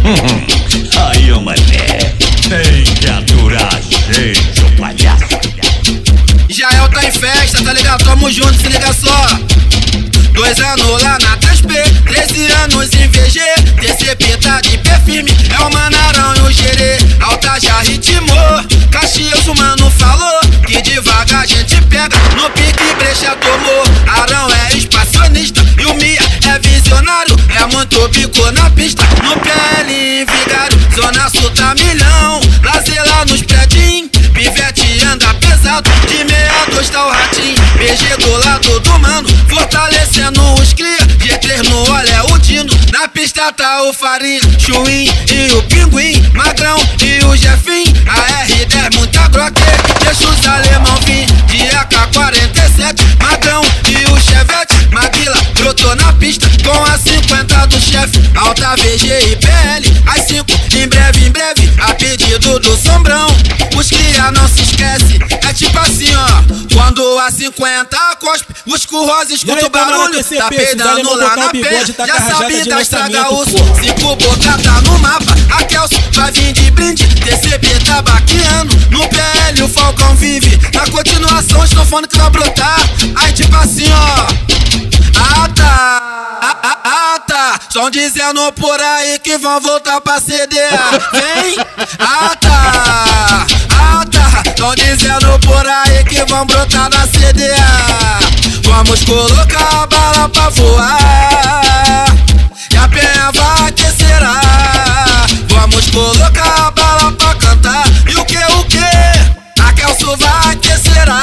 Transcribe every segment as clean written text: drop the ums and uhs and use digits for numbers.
Aí, ô mané, tem que aturar a gente, ô palhaço. Israel tá em festa, tá ligado? Tamo junto, se liga só. 2 anos lá na 3P, 13 anos em VG, TCP tá de pé firme, é o Manarão e o Gerê. Alta já ritmou, Caxias o mano falou que devagar a gente pega, no pique brecha tomou. Arão é espacionista e o Mia é visionário, é muito bico na pista, no PL em Vigário. Zona Sul tá milhão, lazer lá nos predinhos, pivete anda pesado, de 62 tá o ratinho. BG do lado do mano, fortalecendo os cria, G3 no olho é o Dino, na pista tá o Farinha, Chuim e o Pinguim, Magrão e o Jefinho, a R10 muita groque, deixa os alemão vir, de AK-47, Magrão e o Chevette, Maguila brotou na pista, com a 50 do chefe, Alta VG e PL, as 5 em breve, a pedido do Sombrão, os cria não se esquece, é tipo assim ó, quando a 50 cospe, os currosos escuta o barulho, tá peidando lá na pé, já sabe da estraga osso, 5 boca tá no mapa, a Kelso vai vir de brinde, TCP tá baqueando, no PL o Falcão vive, na continuação estão falando que vai brotar, aí tipo assim ó, estão dizendo por aí que vão voltar pra CDA, vem, estão dizendo por aí que vão brotar na CDA. Vamos colocar a bala pra voar, e a penha vai terceira. Vamos colocar a bala pra cantar, e o que? A Kelso vai terceira.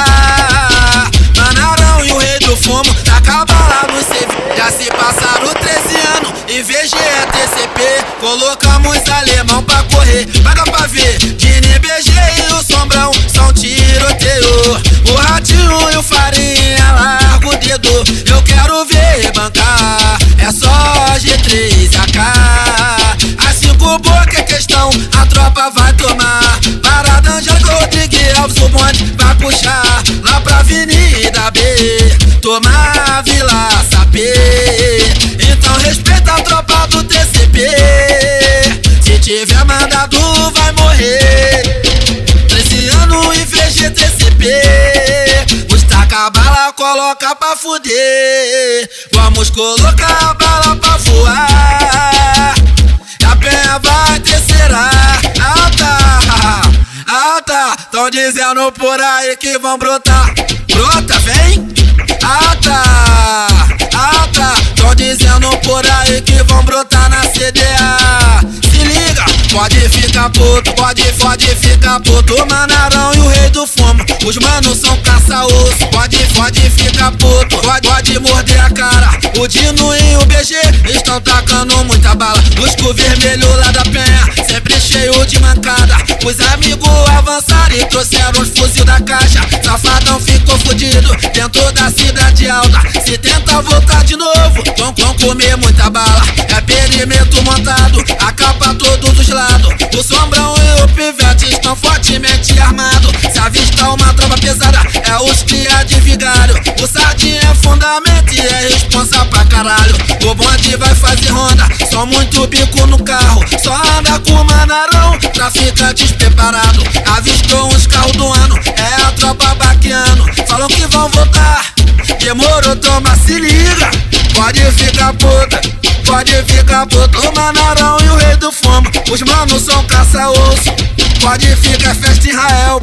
Manarão e o rei do fumo, taca a bala no CV. Já se passaram 13 anos, e VG é TCP. Colocamos alemão pra correr, paga pra ver. Dini, BG e o Sombrão são tiroteio. O Ratinho e o Farinha larga o dedo. Eu quero ver bancar, é só G3 AK. As 5 boca é questão, a tropa vai tomar. Parada Angélica Rodrigues Alves, o bonde vai puxar lá pra Avenida B, tomar Vila Sapê. Então respeita a tropa do TCP, se tiver mandado vai morrer. 13 anos e VG TCP, os taca bala coloca pra fuder. Vamos colocar a bala pra voar, a penha vai terceira. Alta, tão dizendo por aí que vão brotar, brota, vem. Alta, tão dizendo por aí que vão brotar na CDA. Se liga, pode ficar puto, pode ficar puto. Manarão e o rei do fumo, os manos são caça-osso. Pode ficar puto, pode morder a cara. O Dino e o BG estão tacando muita bala. Os cu vermelho lá da penha, sempre cheio de mancada. Os amigos avançaram e trouxeram os fuzil da caixa. Safadão ficou fudido dentro da cidade alta. Se tenta voltar de novo, vão comer muita bala. É perímetro montado, a capa todos os lados. O Sombrão e o Pivete estão fortemente armados. Se avistar uma tropa pesada, é os cria de Vigário. O Sardinha é fundamento e é responsa pra caralho. O bonde vai fazer ronda, só muito bico no carro. Só anda com o Manarão, pra ficar despreparado. Avistou uns carros do ano, é a tropa baqueando. Falam que vão voltar, demorou, toma, se liga. Pode ficar puta, o Manarão e o rei do fumo, os manos são caça-osso. Pode ficar festa em Israel.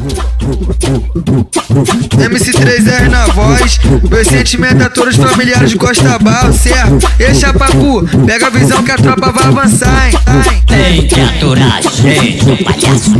MC3R na voz, meus sentimentos a todos os familiares de Costa Barro, certo? E Chapacu, pega a visão que a tropa vai avançar, hein? Tem que aturar a gente, palhaço.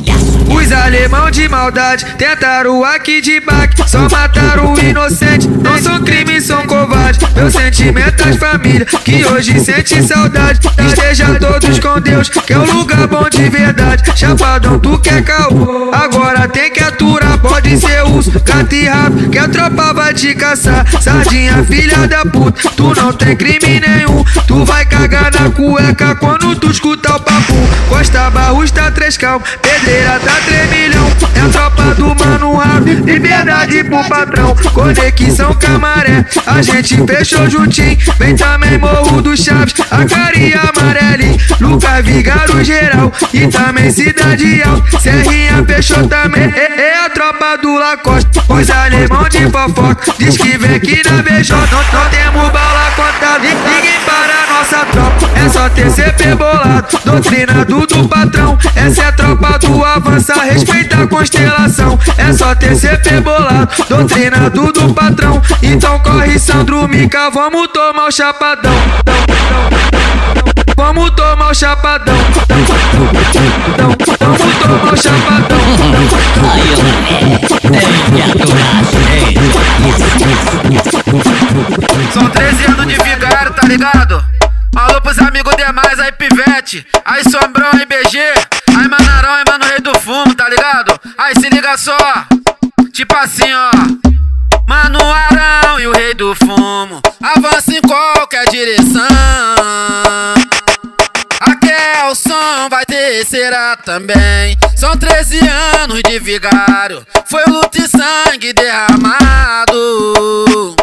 Os alemão de maldade tentaram aqui de baque, só mataram o inocente. Não são crime, são covardes. Meu sentimento às famílias que hoje sente saudade. Esteja todos com Deus, que é um lugar bom de verdade. Chapadão, tu quer caô, agora tem que aturar. Pode ser os gato e rato, que a tropa vai te caçar. Sardinha, filha da puta, tu não tem crime nenhum. Tu vai cagar na cueca quando tu escutar o papo. Costa Costa Barros tá 3 calmo, Pedreira tá 3 milhão. É a tropa do Mano Raro, liberdade pro patrão. Conexão Camaré, a gente fechou juntinho. Vem também Morro do Chaves, a Carinha Amarelinho, Lucas Vigaro geral e também Cidade Alta. Serrinha fechou também, é a tropa do Lacoste. Os alemão de fofoca, diz que vem aqui na BJ. Não temos bala contada, ninguém para a nossa tropa. É só TCP bolado, doutrinado do patrão. Essa é a tropa do Avança, respeita a constelação. É só TCP bolado, doutrinado do patrão. Então corre Sandro Mica, vamos tomar o chapadão. Vamos tomar o chapadão. Vamos tomar o chapadão. São 13 anos de vigário, tá ligado? Alô pros amigos demais, aí Pivete, aí Sombrão, aí BG, aí Manarão, aí Mano Rei do Fumo, tá ligado? Aí se liga só, tipo assim ó. Mano Arão e o Rei do Fumo, avança em qualquer direção. Aqui o som vai terceira também. São 13 anos de vigário, foi luta e sangue derramado.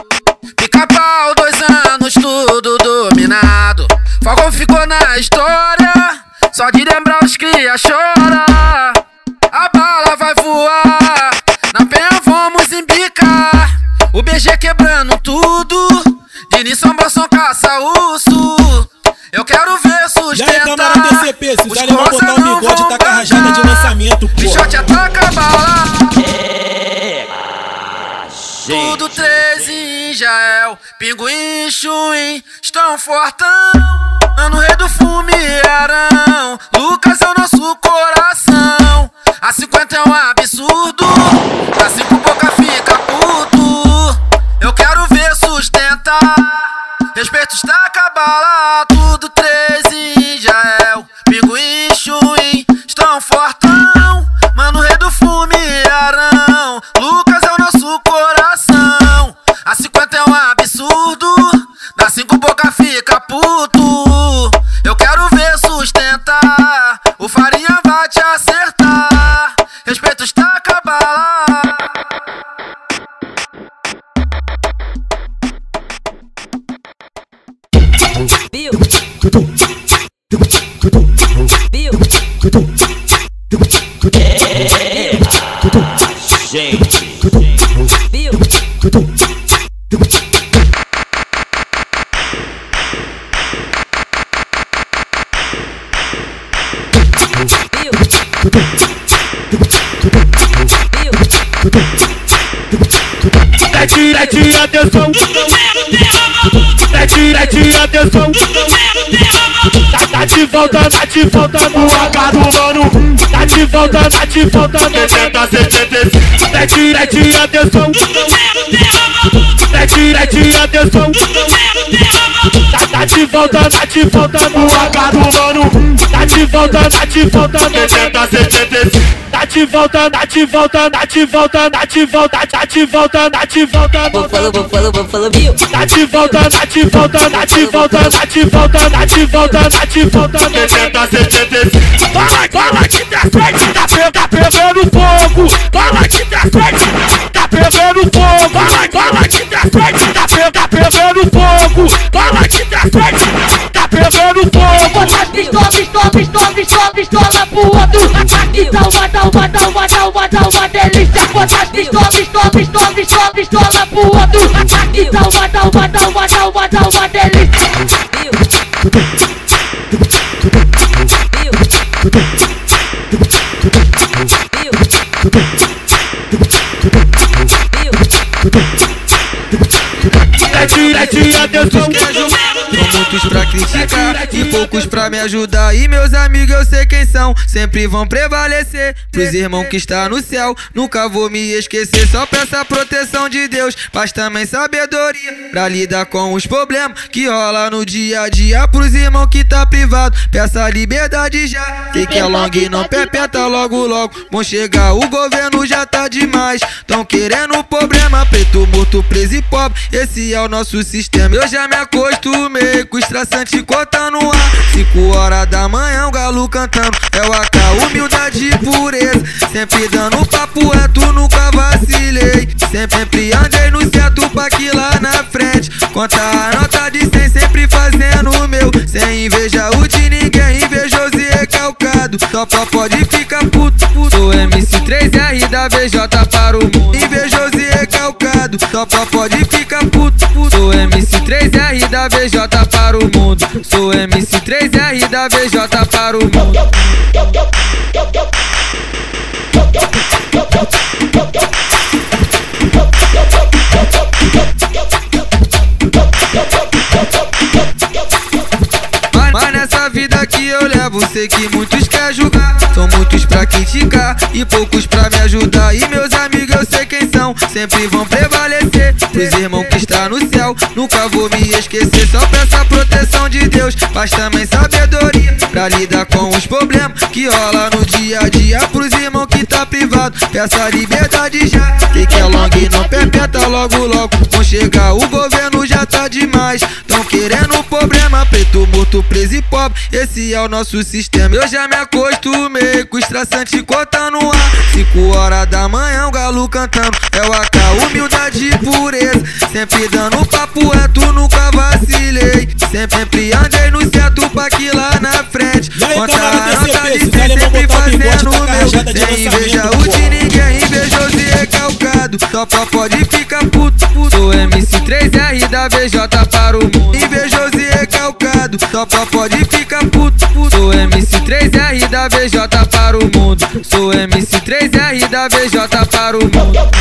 Pica-pau, 2 anos, tudo dominado. Fogão ficou na história, só de lembrar os cria chora. A bala vai voar, na penha vamos embicar. O BG quebrando tudo, Dini Sombração caça-urso. Eu quero ver sustentar. E aí, camarada TCP, se os alemão botar o bigode, tá com a rajada de lançamento, pô. Bichote ataca a bala. Tudo 13 em Jael, Pinguim e Chuim estão fortão. Mano Rei do Fumo e Arão, Lucas é o nosso coração. A 50 é um absurdo, a 5 boca fica puto. Eu quero ver sustentar, respeito estaca bala. Tudo 13 em Jael, Pinguim e Chuim estão fortão. Mano Rei do Fumo e Arão, Lucas é o nosso coração. A 50 é um absurdo, na 5 boca fica puto. Eu quero ver sustentar, o Farinha vai te acertar. Respeito estaca bala. Bill. Preste atenção, preste atenção. Tá de volta no AK do Mano. Tá de volta no 60-75. Preste atenção, preste atenção. Tá de volta no AK do Mano. Tá de volta no 60-75. Tá de volta. Vou falar, Bill. Tá de volta. 60-75. Fala que tá frente, tá pegando fogo. Fala que tá frente, tá pegando fogo. Fala que tá frente, tá pegando fogo. Fala que tá frente, tá pegando fogo. Bota pistola pro outro. Então vai dar uma delícia. Bota pistola pro outro. Então vai dar uma delícia. São muitos pra criticar e poucos pra me ajudar. E meus amigos eu sei quem são, sempre vão prevalecer. Pros irmãos que está no céu, nunca vou me esquecer. Só peço a proteção de Deus, mas também sabedoria pra lidar com os problemas que rola no dia a dia. Pros irmãos que tá privado, peça liberdade já. Sei que é longa e não perpeta, logo vão chegar. O governo já tá demais, tão querendo problema. Preto, morto, preso e pobre, esse é o nosso sistema. Eu já me acostumei com os estraçante cortando no ar. 5 horas da manhã o galo cantando, é o AK, humildade e pureza. Sempre dando papo reto, nunca vacilei. Sempre andei no certo pra que lá na frente conta a nota de 100, sempre fazendo o meu. Sem inveja o de ninguém, invejoso e recalcado. Só pode ficar puto, sou MC3R da VJ para o mundo. Invejoso e recalcado, só pode ficar puto, sou MC3R da VJ para o mundo. Sou MC3R da VJ para o mundo. Mas nessa vida que eu levo, sei que muitos querem julgar. São muitos pra criticar e poucos pra me ajudar. E meus amigos eu sei quem são, sempre vão prevalecer. Os irmãos que está no céu, nunca vou me esquecer. Só peço a proteção de Deus, mas também sabedoria pra lidar com os problemas que rola no dia a dia. Pros irmãos que tá privado, peça liberdade já. Que é long e não perpétua, logo vão chegar. O governo já tá demais, tão querendo problema. Preto, morto, preso e pobre, esse é o nosso sistema. Eu já me acostumei com o estraçante cortando no ar. 5 horas da manhã o galo cantando, é o AK, humildade e pureza. Sempre dando papo reto, nunca vacilei. Sempre andei no certo pra que lá na frente conta a nota de 100, sempre fazendo o meu. Sem inveja o de ninguém, invejoso e recalcado. Só pode ficar puto, sou MC3R da VJ para o mundo. Invejoso e recalcado, só pode ficar puto, sou MC3R da VJ para o mundo. Sou MC3R da VJ para o mundo.